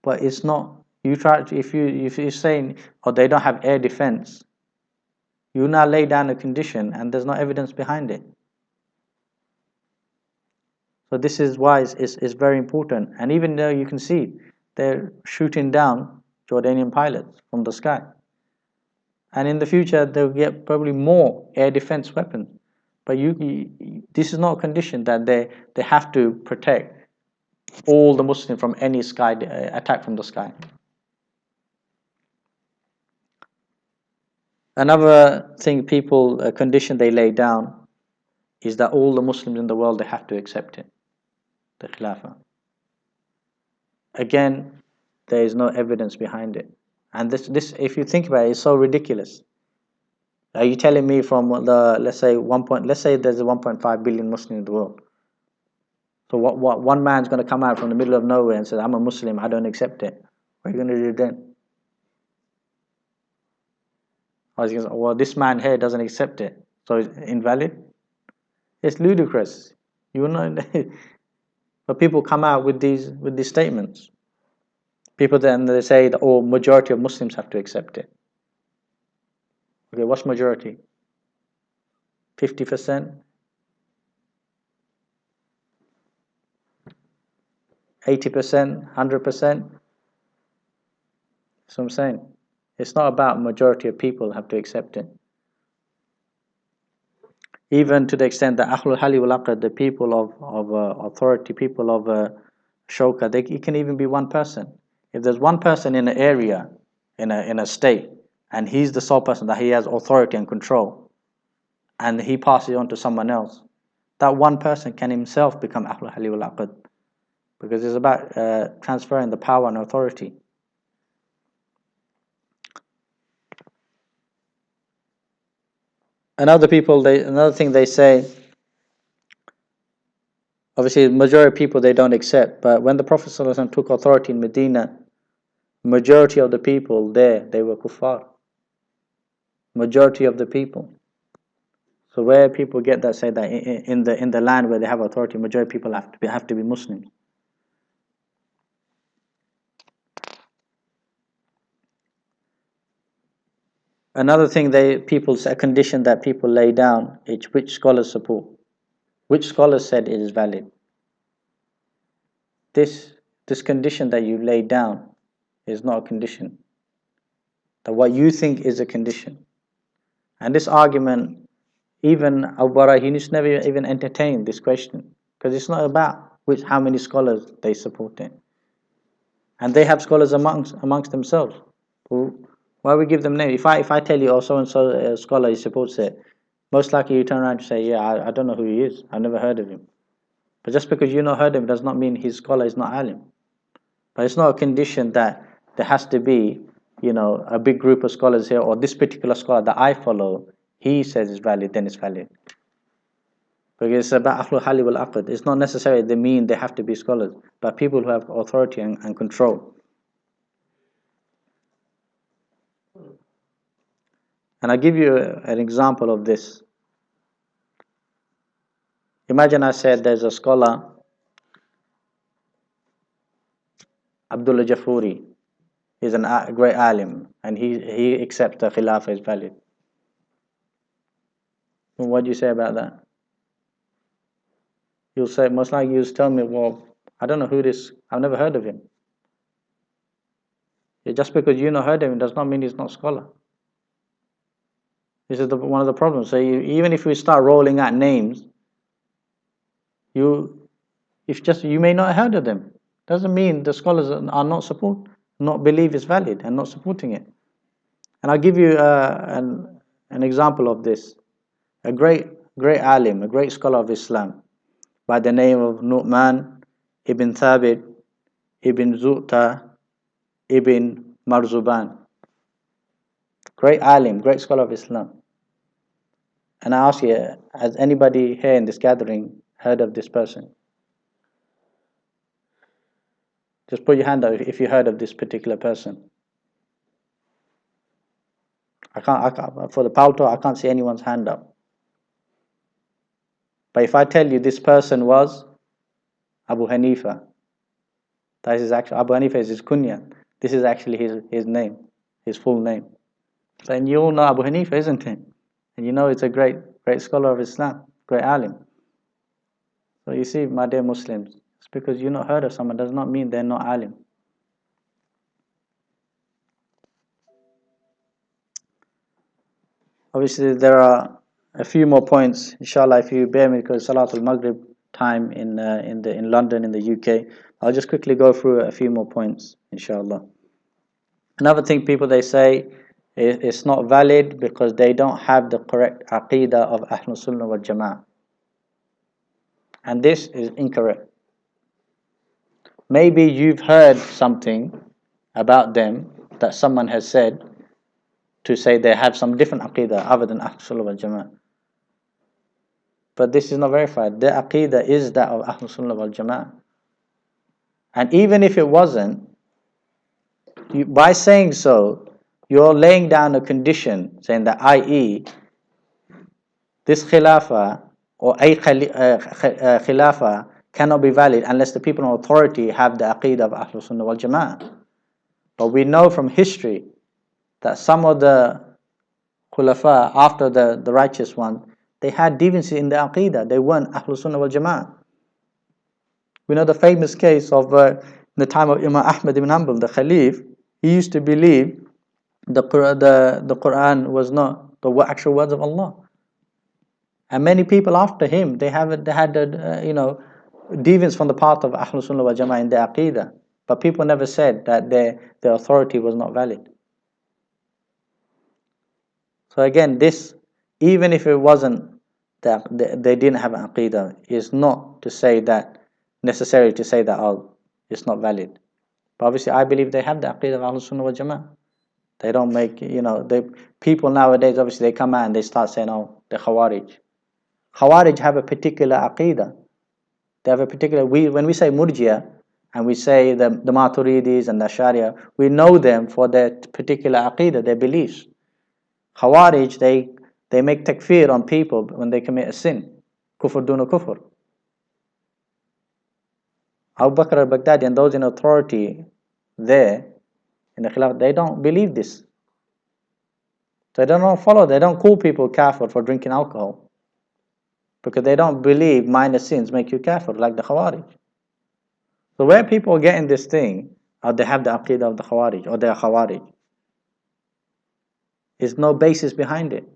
But it's not. If you're saying, they don't have air defense, you now lay down a condition and there's no evidence behind it. So this is why it's very important. And even though you can see they're shooting down Jordanian pilots from the sky, and in the future they'll get probably more air defense weapons. But this is not a condition that they have to protect all the Muslims from any attack from the sky. Another thing a condition they lay down is that all the Muslims in the world, they have to accept it, the Khilafah. Again, there is no evidence behind it. And this, if you think about it, is so ridiculous. Are you telling me from let's say there's 1.5 billion Muslims in the world? So what one man's going to come out from the middle of nowhere and say, I'm a Muslim, I don't accept it. What are you going to do then? I was going to say, well, this man here doesn't accept it, so it's invalid. It's ludicrous. You know, but people come out with these statements. People then they say that, oh, majority of Muslims have to accept it. Okay, what's majority? 50%? 80%? 100%? That's what I'm saying. It's not about majority of people have to accept it. Even to the extent that Ahlul Hali wal Aqd, the people of authority, people of Shawka, it can even be one person. If there's one person in an area, in a state, and he's the sole person that he has authority and control, and he passes it on to someone else, that one person can himself become Ahlul Hali wal Aqd, because it's about transferring the power and authority. Another thing they say, obviously the majority of people they don't accept, but when the Prophet ﷺ took authority in Medina, majority of the people there, they were kuffar. Majority of the people. So where people get that, say that in the land where they have authority, majority of people have to be Muslims. Another thing a condition that people lay down is which scholars support. Which scholars said it is valid. This condition that you laid down is not a condition. That what you think is a condition. And this argument, even Al-Barahinis never even entertained this question, because it's not about how many scholars they support it. And they have scholars amongst themselves. Why we give them names? If I tell you, oh, so and so scholar he supports it, most likely you turn around and say, yeah, I don't know who he is. I've never heard of him. But just because you've not heard of him does not mean his scholar is not alim. But it's not a condition that there has to be, a big group of scholars here, or this particular scholar that I follow, he says it's valid, then it's valid. Because it's about Ahlul Hali wal Aqd. It's not necessarily they mean they have to be scholars, but people who have authority and control. And I'll give you an example of this. Imagine I said there's a scholar, Abdullah Jafuri. He's a great alim, and he accepts that Khilafah is valid. Well, what do you say about that? You'll say, most likely you'll tell me, well, I don't know who this, I've never heard of him. Just because you not heard of him does not mean he's not a scholar. This is one of the problems. So even if we start rolling out names, you may not have heard of them. Doesn't mean the scholars are not believe it's valid and not supporting it. And I'll give you an example of this. A great alim, a great scholar of Islam, by the name of Nu'man ibn Thabit ibn Zu'ta ibn Marzuban. Great alim, great scholar of Islam. And I ask you, has anybody here in this gathering heard of this person? Just put your hand up if you heard of this particular person. I can't for the Palto, I can't see anyone's hand up. But if I tell you this person was Abu Hanifa, that is actually, Abu Hanifa is his kunya. This is actually his name, his full name. So, and you all know Abu Hanifa, isn't it? And you know it's a great scholar of Islam, great alim. So you see, my dear Muslims, it's because you've not heard of someone does not mean they're not alim. Obviously, there are a few more points, inshallah, if you bear me, because Salatul Maghrib time in London, in the UK. I'll just quickly go through a few more points, inshallah. Another thing people they say it's not valid because they don't have the correct aqidah of Ahlul Sunnah wal Jama'ah. And this is incorrect. Maybe you've heard something about them that someone has said to say they have some different aqidah other than Ahlul Sunnah wal Jama'ah. But this is not verified. Their aqidah is that of Ahlul Sunnah wal Jama'ah. And even if it wasn't, by saying so, you're laying down a condition saying that, i.e., this Khilafah or a Khilafah cannot be valid unless the people in authority have the Aqeedah of Ahlul Sunnah wal Jama'ah. But we know from history that some of the Khulafa, after the righteous one, they had deviancy in the Aqeedah. They weren't Ahlul Sunnah wal Jama'ah. We know the famous case of in the time of Imam Ahmad ibn Hanbal, the Khalif. He used to believe the Quran was not the actual words of Allah. And many people after him, they had deviance from the path of Ahlul Sunnah wal Jama'ah in their Aqeedah. But people never said that their authority was not valid. So again, this, even if it wasn't that they didn't have an Aqeedah, is not to say that, necessary to say that, oh, it's not valid. But obviously I believe they have the Aqeedah of Ahlul Sunnah wal Jama'ah. They don't make, people nowadays, obviously they come out and they start saying, oh, the Khawarij. Khawarij have a particular Aqeedah. They have a particular, when we say Murjia, and we say the Maturidis and the Ash'ariya, we know them for their particular Aqeedah, their beliefs. Khawarij, they make takfir on people when they commit a sin. Kufr duna kufr. Abu Bakr al-Baghdadi and those in authority there in the Khilafah, they don't believe this. They don't follow, they don't call people kafir for drinking alcohol. Because they don't believe minor sins make you kafir, like the Khawarij. So where people are getting this thing, or they have the Aqeedah of the Khawarij, or they are Khawarij, there's no basis behind it.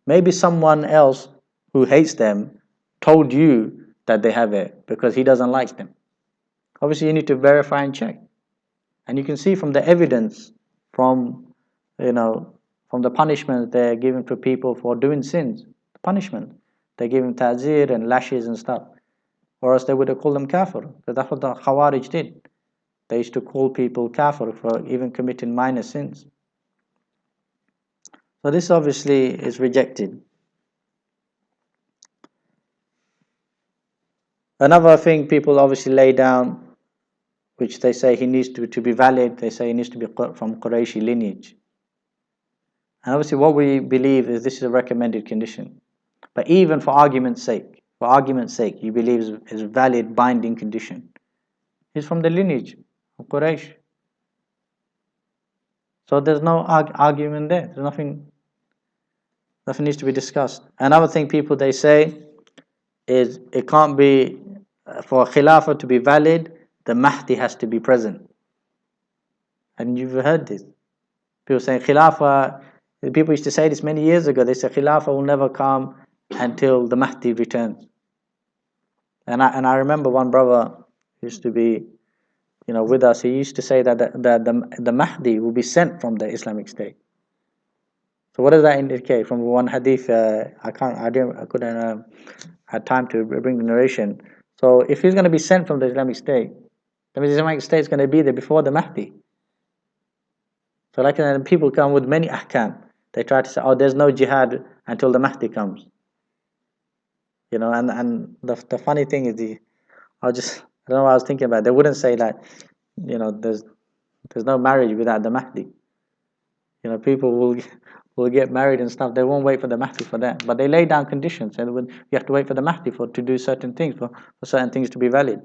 Maybe someone else who hates them told you that they have it because he doesn't like them. Obviously you need to verify and check. And you can see from the evidence, from the punishment they're given to people for doing sins, the punishment. They give them ta'zir and lashes and stuff. Or else they would have called them kafir. Because that's what the Khawarij did. They used to call people kafir for even committing minor sins. So this obviously is rejected. Another thing people obviously lay down, which they say he needs to be valid, they say he needs to be from Qurayshi lineage. And obviously what we believe is this is a recommended condition. But even for argument's sake, you believe is a valid binding condition. He's from the lineage of Quraysh. So there's no argument there. There's nothing needs to be discussed. Another thing people they say is it can't be, for Khilafah to be valid, the Mahdi has to be present. And you've heard this. People say Khilafah, people used to say this many years ago, they say Khilafah will never come until the Mahdi returns. And I remember one brother used to be with us, he used to say that the Mahdi will be sent from the Islamic State. So what does that indicate? From one hadith, I couldn't had time to bring the narration. So if he's going to be sent from the Islamic State, that means the Islamic State is going to be there before the Mahdi. So like people come with many ahkam. They try to say, oh, there's no jihad until the Mahdi comes. And the funny thing is, I don't know what I was thinking about. They wouldn't say that, there's no marriage without the Mahdi. People will get married and stuff. They won't wait for the Mahdi for that. But they lay down conditions, and you have to wait for the Mahdi to do certain things, for certain things to be valid.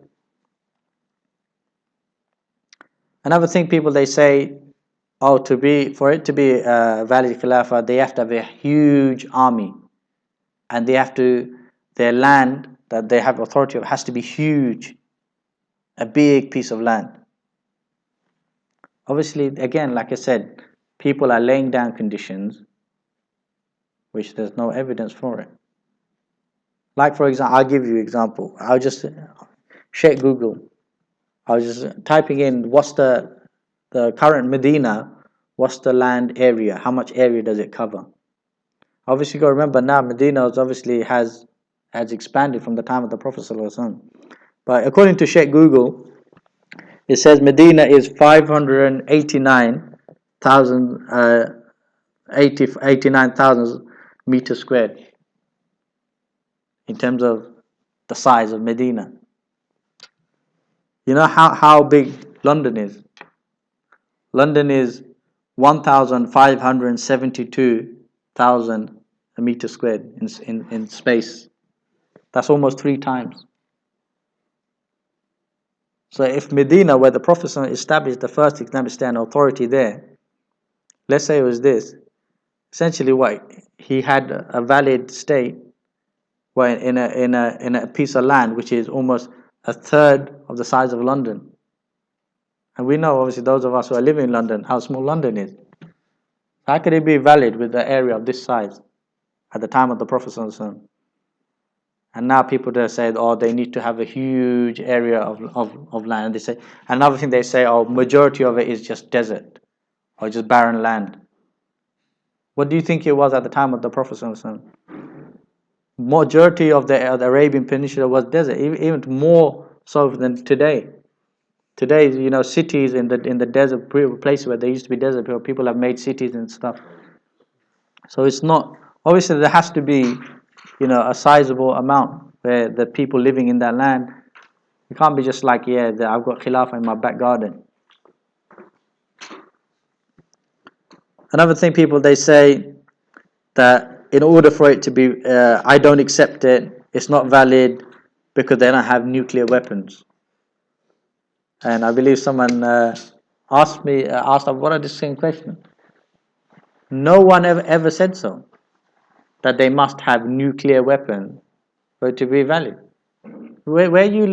Another thing people they say, oh, for it to be a valid Khilafah, they have to have a huge army, and their land that they have authority of has to be huge, a big piece of land. Obviously, again, like I said, people are laying down conditions which there's no evidence for it. Like, for example, I'll give you an example. I'll just check Google. I was just typing in what's the current Medina, what's the land area, how much area does it cover? Obviously, you got to remember now, Medina obviously has expanded from the time of the Prophet ﷺ. But according to Sheikh Google, it says Medina is 89,000 meters squared in terms of the size of Medina. You know how big London is? London is 1,572,000 meters squared in space. That's almost 3 times. So if Medina, where the Prophet established the first Islamic state and authority there, let's say it was this, essentially what he had a valid state, where in a piece of land which is almost a third of the size of London. And we know, obviously, those of us who are living in London, how small London is. How could it be valid with the area of this size at the time of the Prophet? And now people just say, oh, they need to have a huge area of land. And they say, another thing they say, oh, majority of it is just desert or just barren land. What do you think it was at the time of the Prophet? Majority of the Arabian Peninsula was desert, even more so than today. Today, cities in the desert places where there used to be desert, people have made cities and stuff. So it's not, obviously there has to be, a sizable amount where the people living in that land. It can't be just like, I've got Khilafah in my back garden. Another thing they say that in order for it to be, I don't accept it, it's not valid because they don't have nuclear weapons. And I believe someone asked what are the same question. No one ever said so, that they must have nuclear weapons for it to be valid. Where are you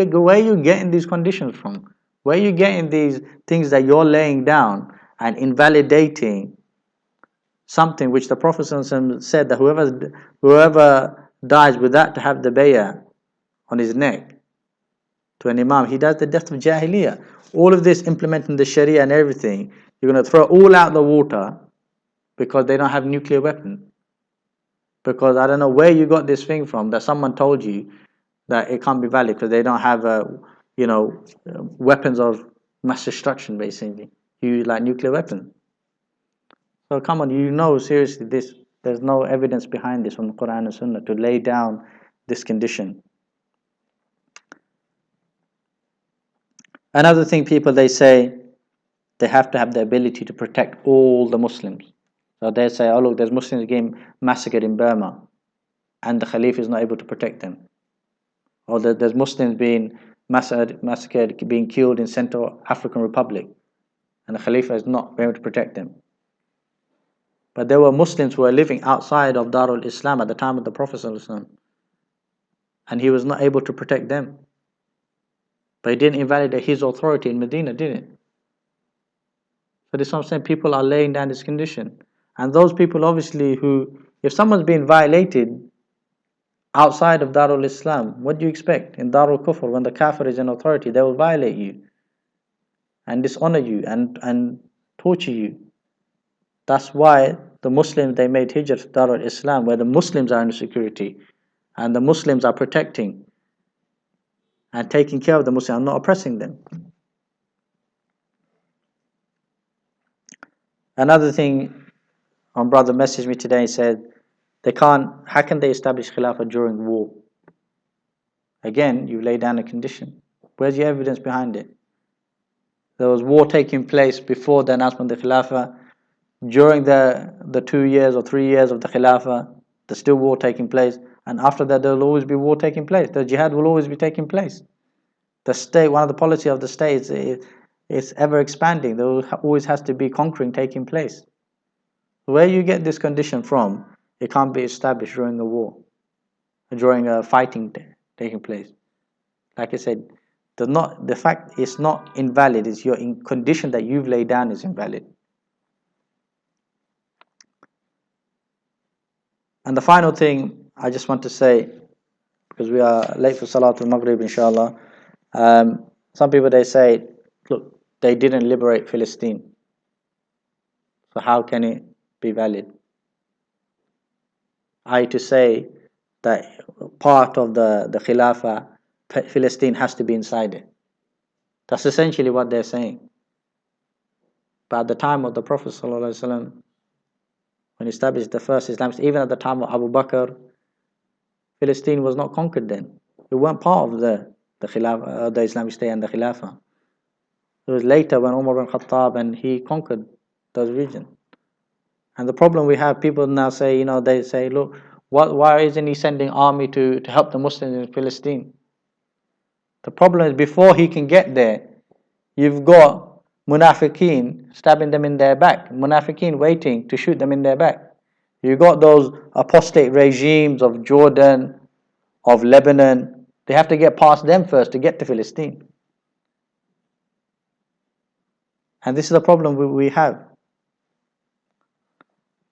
getting these conditions from? Where are you getting these things that you're laying down and invalidating something which the Prophet said that whoever dies without to have the bay'ah on his neck to an imam, he does the death of Jahiliyyah. All of this implementing the Sharia and everything, you're going to throw all out the water because they don't have nuclear weapons. Because I don't know where you got this thing from that someone told you that it can't be valid because they don't have weapons of mass destruction, basically. You like nuclear weapons. So come on, seriously, there's no evidence behind this from the Quran and Sunnah to lay down this condition. Another thing they say they have to have the ability to protect all the Muslims. So they say, oh look, there's Muslims getting massacred in Burma and the Khalifa is not able to protect them. Or there's Muslims being massacred, being killed in Central African Republic and the Khalifa is not able to protect them. But there were Muslims who were living outside of Darul Islam at the time of the Prophet ﷺ, and he was not able to protect them. But he didn't invalidate his authority in Medina, did it? So this is what I'm saying, people are laying down this condition. And those people obviously if someone's being violated outside of Darul Islam, what do you expect? In Darul Kufr, when the kafir is in authority, they will violate you and dishonor you and torture you. That's why the Muslims, they made hijrah to Darul Islam, where the Muslims are in security and the Muslims are protecting and taking care of the Muslims and not oppressing them. Another thing, my brother messaged me today and said, how can they establish Khilafah during war? Again, you lay down a condition. Where's your evidence behind it? There was war taking place before the announcement of the Khilafah. During the 2 years or 3 years of the Khilafah, there's still war taking place. And after that, there will always be war taking place. The jihad will always be taking place. The state, one of the policy of the state is ever expanding. There always has to be conquering taking place. Where you get this condition from, it can't be established during a war, during a fighting taking place. Like I said, the fact it's not invalid, is your condition that you've laid down is invalid. And the final thing I just want to say, because we are late for Salatul Maghrib, inshallah. Some people, they say, look, they didn't liberate Palestine, so how can it be valid? To say that part of the Khilafah, Palestine has to be inside it. That's essentially what they're saying. But at the time of the Prophet ﷺ, when he established the first Islam, even at the time of Abu Bakr, Palestine was not conquered then. It weren't part of the Khilafah, the Islamic State and the Khilafah. It was later when Umar bin Khattab and he conquered those regions. And the problem we have, people now say, they say, look, why isn't he sending army to help the Muslims in Palestine? The problem is, before he can get there, you've got munafiqeen stabbing them in their back, munafiqeen waiting to shoot them in their back. You've got those apostate regimes of Jordan, of Lebanon. They have to get past them first to get to Palestine. And this is the problem we have.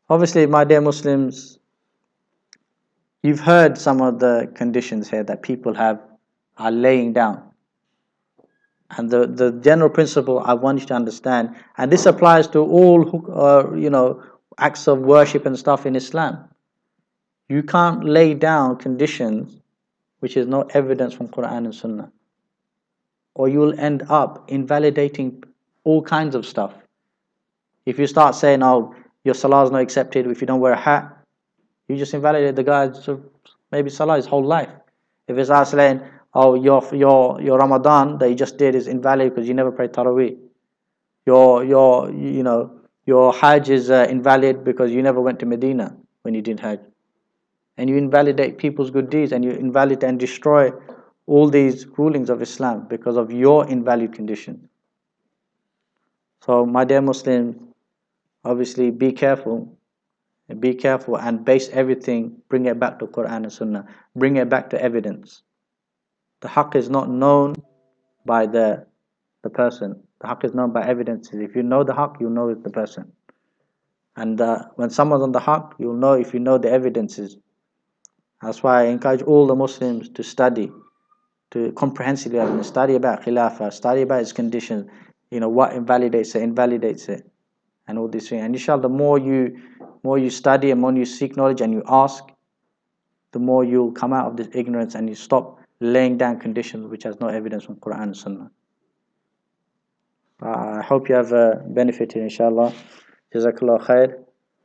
Obviously, my dear Muslims, you've heard some of the conditions here that people are laying down. And the general principle I want you to understand, and this applies to all acts of worship and stuff in Islam. You can't lay down conditions which is no evidence from Quran and Sunnah, or you will end up invalidating all kinds of stuff. If you start saying, "Oh, your salah is not accepted if you don't wear a hat," you just invalidate the guy's maybe salah his whole life. If it's saying, "Oh, your Ramadan that you just did is invalid because you never prayed Taraweeh," your Hajj is invalid because you never went to Medina when you did Hajj, and you invalidate people's good deeds, and you invalidate and destroy all these rulings of Islam because of your invalid condition. So, my dear Muslims, obviously be careful. Be careful and base everything, bring it back to Quran and Sunnah. Bring it back to evidence. The haqq is not known by the person. The haqq is known by evidences. If you know the haqq, you know the person. And when someone's on the haqq, you'll know if you know the evidences. That's why I encourage all the Muslims to study, to comprehensively study about Khilafah, study about its conditions, what invalidates it, and all these things. And inshallah, the more you study and more you seek knowledge and you ask, the more you'll come out of this ignorance and you stop laying down conditions which has no evidence from Quran and Sunnah. I hope you have benefited, inshallah. Jazakallah khair.